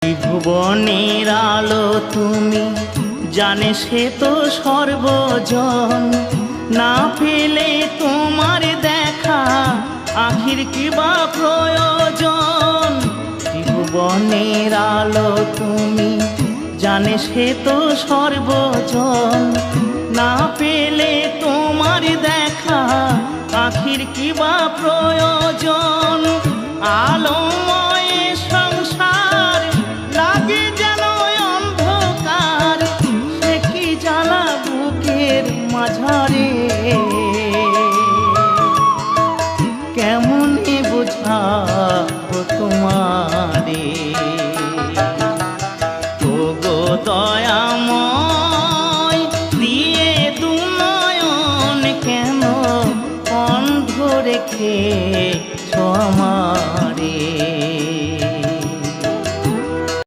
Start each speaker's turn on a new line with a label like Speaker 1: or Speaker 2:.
Speaker 1: ত্রিভুবনের আলো তুমি, জানে সে তো সর্বজন। না পেলে তোমার দেখা আখির কি বা প্রয়োজন। ত্রিভুবনের আলো তুমি, জানে সে তো সর্বজন। না পেলে তোমার দেখা আখির কি বা প্রয়োজন। আলোময়